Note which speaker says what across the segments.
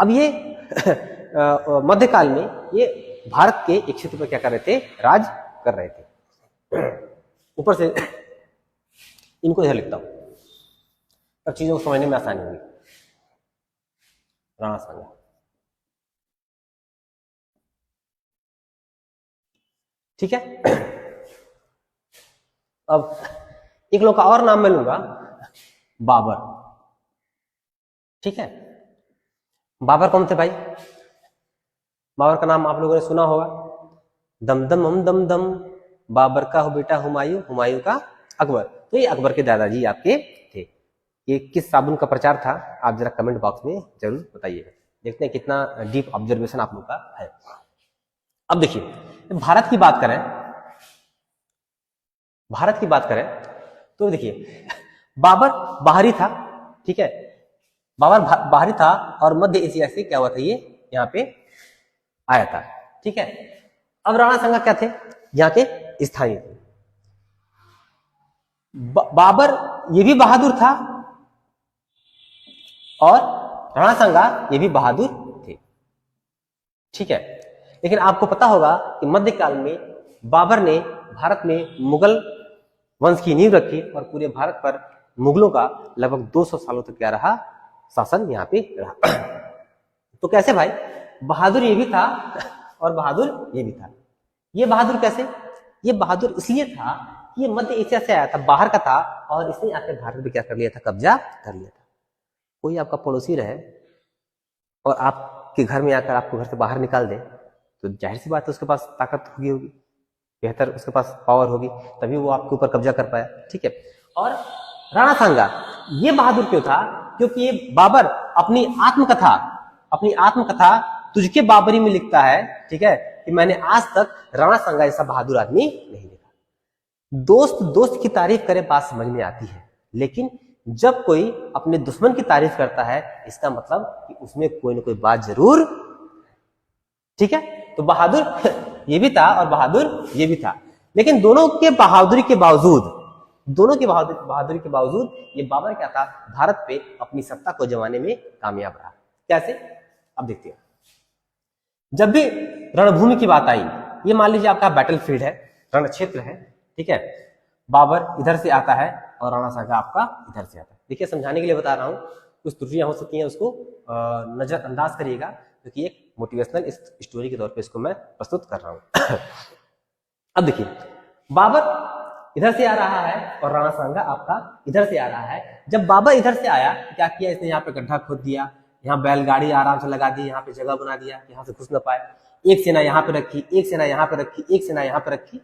Speaker 1: अब ये मध्यकाल में ये भारत के एक क्षेत्र पर क्या कर रहे थे, राज कर रहे थे। ऊपर से इनको इधर लिखता हूं, अब चीजों को समझने में आसानी होगी। राणा सांगा, ठीक है। अब एक लोग का और नाम मैं लूंगा, बाबर, ठीक है। बाबर कौन थे भाई? बाबर का नाम आप लोगों ने सुना होगा, दम दम हम दम दम, बाबर का हो बेटा हुमायूं, हुमायूं का अकबर। तो ये अकबर के दादाजी आपके थे। ये किस साबुन का प्रचार था, आप जरा कमेंट बॉक्स में जरूर बताइएगा। देखते हैं कितना डीप ऑब्जर्वेशन आप लोग का है। अब देखिए भारत की बात करें, भारत की बात करें तो देखिए बाबर बाहरी था, ठीक है। बाबर बाहरी था और मध्य एशिया से क्या हुआ था, ये यहाँ पे आया था, ठीक है। अब राणा सांगा क्या थे, यहाँ के स्थानीय थे। बाबर ये भी बहादुर था और राणा सांगा ये भी बहादुर थे, ठीक है। लेकिन आपको पता होगा कि मध्यकाल में बाबर ने भारत में मुगल वंश की नींव रखी और पूरे भारत पर मुगलों का लगभग 200 सालों तक क्या रहा, शासन यहाँ पे रहा। तो कैसे भाई, बहादुर ये भी था और बहादुर ये भी था। ये बहादुर कैसे? ये बहादुर इसलिए था कि ये मध्य एशिया से आया था, बाहर का था, और इसने आकर भारत में क्या कर लिया था, कब्जा कर लिया था। कोई आपका पड़ोसी रहे और आपके घर में आकर आपको घर से बाहर निकाल दे, तो जाहिर सी बात है उसके पास ताकत होगी, बेहतर उसके पास पावर होगी, तभी वो आपके ऊपर कब्जा कर पाया, ठीक है। और राणा सांगा ये बहादुर क्यों था? क्योंकि ये बाबर अपनी आत्मकथा तुझके बाबरी में लिखता है, ठीक है, कि मैंने आज तक राणा सांगा जैसा बहादुर आदमी नहीं देखा। दोस्त दोस्त की तारीफ करे बात समझ में आती है, लेकिन जब कोई अपने दुश्मन की तारीफ करता है इसका मतलब कि उसमें कोई ना कोई बात जरूर, ठीक है। तो बहादुर ये भी था और बहादुर ये भी था, लेकिन दोनों के बहादुरी के बावजूद ये बाबर क्या था, भारत पे अपनी सत्ता को जमाने में कामयाब रहा। कैसे? अब देखते हैं। जब भी रणभूमि की बात आई, ये मान लीजिए आपका बैटलफील्ड है, रण क्षेत्र है, ठीक है। बाबर इधर से आता है और राणा सांगा आपका इधर से आता है। देखिए समझाने के लिए बता रहा हूं, कुछ त्रुटियां हो सकती हैं, उसको नजरअंदाज करिएगा, क्योंकि एक मोटिवेशनल स्टोरी के तौर पे इसको मैं प्रस्तुत कर रहा हूं। अब देखिए बाबर इधर से आ रहा है और राणा सांगा आपका इधर से आ रहा है। जब बाबर इधर से आया, क्या किया इसने, यहाँ पे गड्ढा खोद दिया, यहाँ बैलगाड़ी आराम से लगा दी, यहाँ पे जगह बना दिया, यहाँ से घुस न पाए। एक सेना यहाँ पे रखी, एक सेना यहाँ पे रखी, एक सेना यहाँ पे रखी,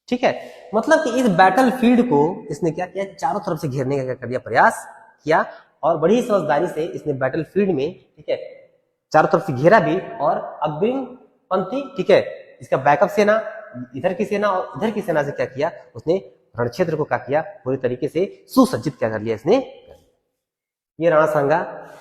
Speaker 1: ठीक है। मतलब कि इस बैटल फील्ड को इसने क्या किया, चारों तरफ से घेरने का कर दिया, प्रयास किया, और बड़ी समझदारी से इसने बैटल फील्ड में, ठीक है, चारों तरफ से घेरा भी, और अग्रिम पंक्ति, ठीक है, इसका बैकअप सेना, इधर की सेना और इधर की सेना से क्या किया, उसने रण क्षेत्र को क्या किया, पूरी तरीके से सुसज्जित क्या कर लिया इसने। ये राणा सांगा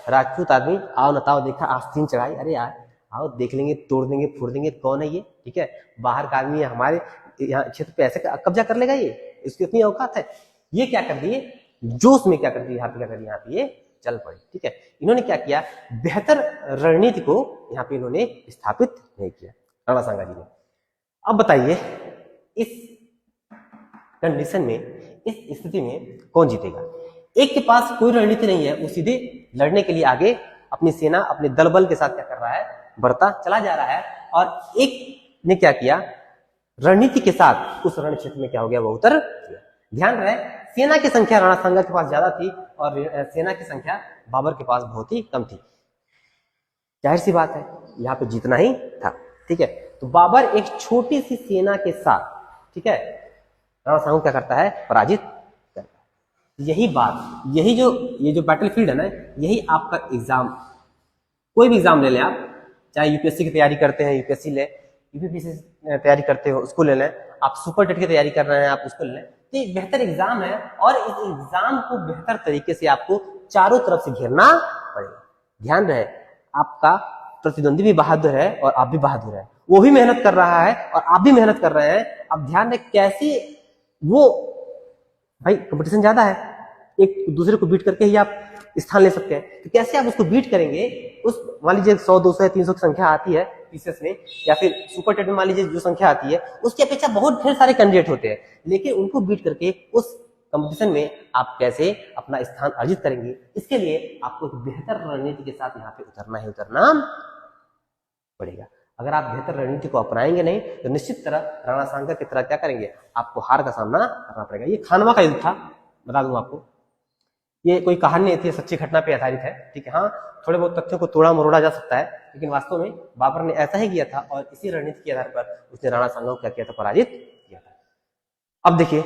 Speaker 1: राजपूत आदमी, आओ नताओ देखा आस्तीन चढ़ाई, अरे यार आओ देख लेंगे, तोड़ देंगे, फोड़ देंगे, कौन है ये, ठीक है, बाहर का आदमी है, हमारे यहाँ क्षेत्र पे ऐसे कब्जा कर लेगा ये, इसकी इतनी औकात है। ये क्या कर दिए, जोश में क्या कर दिया, यहाँ पे क्या कर दिया, यहाँ पे ये चल पड़े, ठीक है। इन्होंने क्या किया, बेहतर रणनीति को यहाँ पे इन्होंने स्थापित नहीं किया, राणा सांगा जी ने। अब बताइए इस कंडीशन में, इस स्थिति में कौन जीतेगा? एक के पास कोई रणनीति नहीं है, वो सीधे लड़ने के लिए आगे अपनी सेना, अपने दल बल के साथ क्या कर रहा है, बढ़ता चला जा रहा है, और एक ने क्या किया, रणनीति के साथ उस रण क्षेत्र में क्या हो गया, वो उतर गया। ध्यान रहे, सेना की संख्या राणा सांगा के पास ज्यादा थी और सेना की संख्या बाबर के पास बहुत ही कम थी। जाहिर सी बात है यहाँ पे जीतना ही था, ठीक है। तो बाबर एक छोटी सी सेना के साथ, ठीक है, राणा सांगा क्या करता है, पराजित करता है। यही बात, ये जो बैटलफील्ड है ना, यही आपका एग्जाम, कोई भी एग्जाम ले लें आप, चाहे यूपीएससी की तैयारी करते हैं यूपीएससी ले, यूपीपीसी तैयारी करते हो उसको ले लें, आप सुपर टेट की तैयारी कर रहे हैं आप उसको ले लें, तो ये बेहतर एग्जाम है, और इस एग्जाम को बेहतर तरीके से आपको चारों तरफ से घेरना पड़ेगा। ध्यान रहे, आपका प्रतिद्वंदी भी बहादुर है और आप भी बहादुर है, वो भी मेहनत कर रहा है और आप भी मेहनत कर रहे हैं। अब ध्यान रहे कैसे वो, भाई कंपटीशन ज्यादा है, एक दूसरे को बीट करके ही आप स्थान ले सकते हैं। तो कैसे आप उसको बीट करेंगे, उस मान लीजिए 100, 200 या 300 की संख्या आती है पीसेस में, या फिर सुपर टेट में मान लीजिए जो संख्या आती है, उसकी अपेक्षा बहुत ढेर सारे कैंडिडेट होते हैं, लेकिन उनको बीट करके उस कंपटीशन में आप कैसे अपना स्थान अर्जित करेंगे, इसके लिए आपको एक बेहतर रणनीति के साथ यहाँ पे उतरना पड़ेगा। अगर आप बेहतर रणनीति को अपनाएंगे नहीं तो निश्चित तरह राणा सांगा की तरह क्या करेंगे, आपको हार का सामना करना पड़ेगा। ये खानवा का युद्ध था, बता दूं आपको, ये कोई कहानी नहीं थी, सच्ची घटना पे आधारित है, ठीक है। हाँ, थोड़े बहुत तथ्यों को तोड़ा मरोड़ा जा सकता है, लेकिन वास्तव में बाबर ने ऐसा ही किया था और इसी रणनीति के आधार पर उसने राणा सांगा को क्या किया था, पराजित किया था। अब देखिए,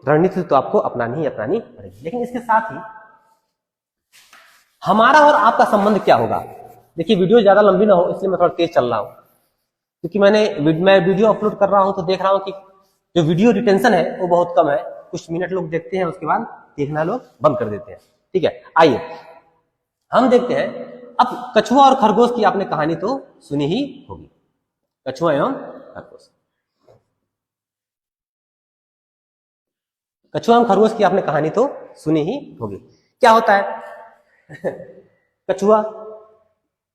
Speaker 1: रणनीति तो आपको अपनानी पड़ेगी, लेकिन इसके साथ ही हमारा और आपका संबंध क्या होगा। देखिए, वीडियो ज्यादा लंबी ना हो इसलिए मैं थोड़ा तेज चल रहा हूं, क्योंकि मैं वीडियो अपलोड कर रहा हूं तो देख रहा हूं कि जो वीडियो रिटेंशन है वो बहुत कम है। कुछ मिनट लोग देखते हैं, उसके बाद देखना लोग बंद कर देते हैं, ठीक है। आइए हम देखते हैं। अब कछुआ और खरगोश की आपने कहानी तो सुनी ही होगी, कछुआ एवं खरगोश। कछुआ एवं खरगोश की आपने कहानी तो सुनी ही होगी। क्या होता है कछुआ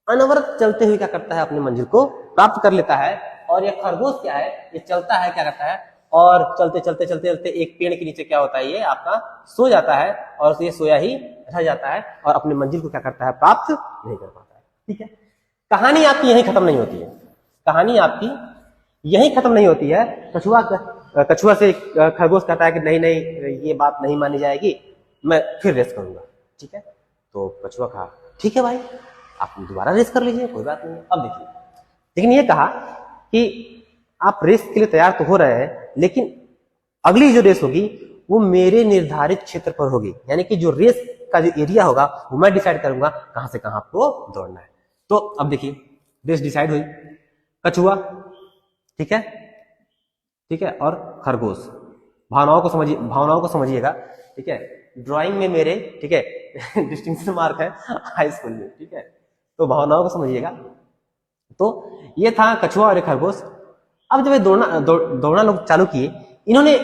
Speaker 1: अनवरत चलते हुए क्या करता है, अपनी मंजिल को प्राप्त कर लेता है, और ये खरगोश क्या है, ये चलता है, क्या करता है, और चलते चलते चलते चलते एक पेड़ के नीचे क्या होता है, ये आपका सो जाता है, और ये सोया ही रह जाता है और अपनी मंजिल को क्या करता है, प्राप्त नहीं कर पाता है, ठीक है। कहानी आपकी यहीं खत्म नहीं होती है, कहानी आपकी यहीं खत्म नहीं होती है। कछुआ से खरगोश कहता है कि नहीं नहीं, ये बात नहीं मानी जाएगी, मैं फिर रेस करूंगा, ठीक है। तो कछुआ कहा ठीक है भाई, आप दोबारा रेस कर लीजिए, कोई बात नहीं। अब देखिए, लेकिन ये कहा कि आप रेस के लिए तैयार तो हो रहे हैं, लेकिन अगली जो रेस होगी वो मेरे निर्धारित क्षेत्र पर होगी, यानी कि जो रेस का जो एरिया होगा वो मैं डिसाइड करूंगा कहां से कहां आपको दौड़ना है। तो अब देखिए, रेस डिसाइड हुई, कछुआ, ठीक है, ठीक है, और खरगोश। भावनाओं को समझिएगा, ठीक है। ड्राइंग में मेरे, ठीक है डिस्टिंक्शन मार्क है हाई स्कूल में, ठीक है, तो भावनाओं को समझिएगा। तो ये था कछुआ और खरगोश। अब जब ये दौड़ना लोग चालू किए, इन्होंने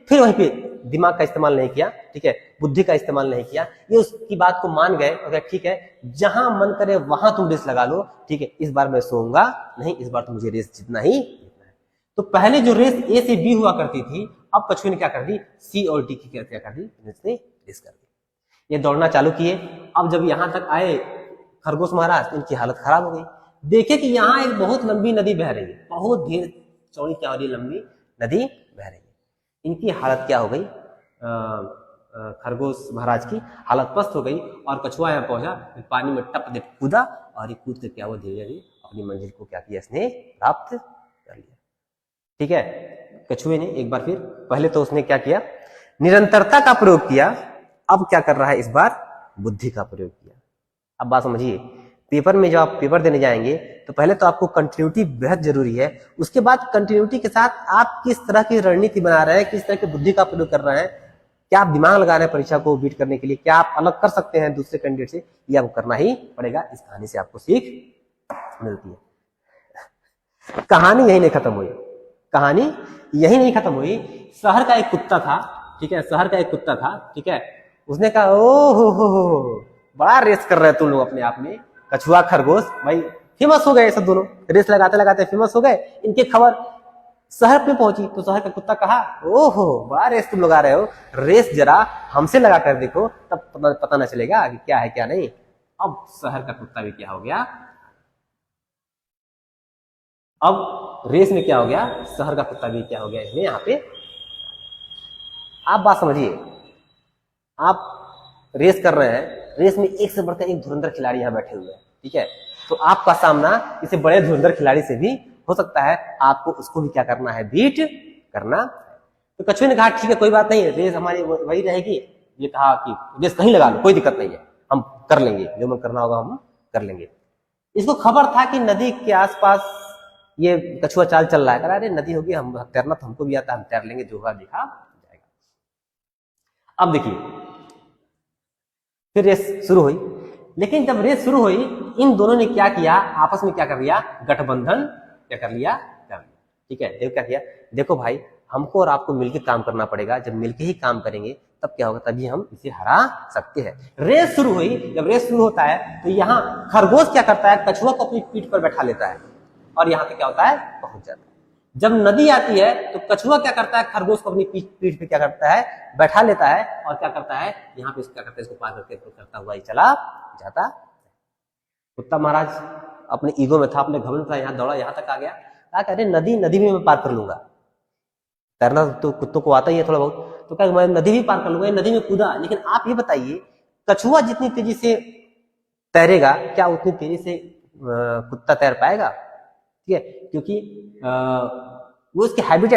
Speaker 1: फिर वहीं पे दिमाग का इस्तेमाल नहीं किया, ठीक है, बुद्धि का इस्तेमाल नहीं किया, ये उसकी बात को मान गए और ठीक है, जहां मन करे वहां तुम रेस लगा लो, ठीक है, इस बार मैं सोऊंगा नहीं, इस बार तो मुझे रेस जीतना ही जीतना है। तो पहले जो रेस ए से बी हुआ करती थी, अब कछुए ने क्या कर दी, सी और डी की क्या कर दी, रेस कर दी। ये दौड़ना चालू किए। अब जब यहां तक आए खरगोश महाराज, इनकी हालत खराब हो गई। देखे कि यहाँ एक बहुत लंबी नदी बह रही है, बहुत ढेर चौड़ी क्या हो रही, लंबी नदी बह रही है। इनकी हालत क्या हो गई, खरगोश महाराज की हालत पस्त हो गई, और कछुआ यहाँ पहुंचा, पानी में टप दे कूदा, और ये कूद के क्या हुआ, धीरे धीरे अपनी मंजिल को क्या किया, इसने प्राप्त कर लिया, ठीक है। कछुए ने एक बार फिर, पहले तो उसने क्या किया, निरंतरता का प्रयोग किया, अब क्या कर रहा है, इस बार बुद्धि का प्रयोग किया। अब बात समझिए, पेपर में जब आप पेपर देने जाएंगे तो पहले तो आपको कंटिन्यूटी बेहद जरूरी है, उसके बाद कंटिन्यूटी के साथ आप किस तरह की रणनीति बना रहे हैं, किस तरह की बुद्धि का प्रयोग कर रहे हैं, क्या आप दिमाग लगा रहे हैं परीक्षा को बीट करने के लिए, क्या आप अलग कर सकते हैं दूसरे कैंडिडेट से, ये आपको करना ही पड़ेगा। इस कहानी से आपको सीख मिलती है। कहानी यही नहीं खत्म हुई, कहानी यही नहीं खत्म हुई। शहर का एक कुत्ता था, ठीक है, शहर का एक कुत्ता था, ठीक है, उसने कहा ओ हो बड़ा रेस कर रहे हैं तुम लोग अपने आप में, कछुआ खरगोश भाई फेमस हो गए, सब दोनों रेस लगाते लगाते फेमस हो गए। इनकी खबर शहर में पहुंची तो शहर का कुत्ता कहा ओहो बड़ा रेस तुम लोग आ रहे हो, रेस जरा हमसे लगा कर देखो, तब पता ना चलेगा कि क्या है क्या नहीं। अब शहर का कुत्ता भी क्या हो गया, अब रेस में क्या हो गया, शहर का कुत्ता भी क्या हो गया इसमें, यहाँ पे आप बात समझिए। आप रेस कर रहे हैं, रेस में एक से बढ़कर एक धुरंधर खिलाड़ी यहाँ बैठे हुए हैं, ठीक है, तो आपका सामना इसे बड़े धुरंधर खिलाड़ी से भी हो सकता है, आपको उसको भी क्या करना है, बीट करना। तो कछुए ने कहा ठीक है कोई बात नहीं, रेस हमारी वही रहेगी। ये कहा कि रेस कहीं लगा लो, कोई दिक्कत नहीं है, हम कर लेंगे, जो मन करना होगा हम कर लेंगे। इसको खबर था कि नदी के आसपास ये कछुआ चाल चल रहा है, कह रहा अरे नदी होगी, हम तैरना तो हमको भी आता है, हम तैर लेंगे, जो होगा देखा जाएगा। अब देखिए फिर रेस शुरू हुई, लेकिन जब रेस शुरू हुई इन दोनों ने क्या किया, आपस में क्या कर लिया, गठबंधन क्या कर लिया, ठीक है। देखो क्या किया, देखो भाई हमको और आपको मिलकर काम करना पड़ेगा। जब मिलकर ही काम करेंगे तब क्या होगा, तभी हम इसे हरा सकते हैं। रेस शुरू हुई, जब रेस शुरू होता है तो यहाँ खरगोश क्या करता है, कछुआ को अपनी पीठ पर बैठा लेता है और यहाँ पे क्या होता है, पहुंच जाता है। जब नदी आती है तो कछुआ क्या करता है, खरगोश को अपनी पीठ पे क्या करता है, बैठा लेता है और क्या करता है, यहाँ पे क्या करता है, इसको पार करके करता हुआ ही चला जाता। कुत्ता महाराज अपने ईगो में था, अपने घमंड था, यहाँ दौड़ा, यहाँ तक आ गया, क्या कह रहे, नदी में मैं पार कर लूंगा। तैरना तो कुत्तों को आता ही है थोड़ा बहुत, तो क्या मैं नदी भी पार कर लूंगा, नदी में कूदा। लेकिन आप ये बताइए, कछुआ जितनी तेजी से तैरेगा, क्या उतनी तेजी से कुत्ता तैर पाएगा? ठीक है, क्योंकि वो उसके हैबिटेट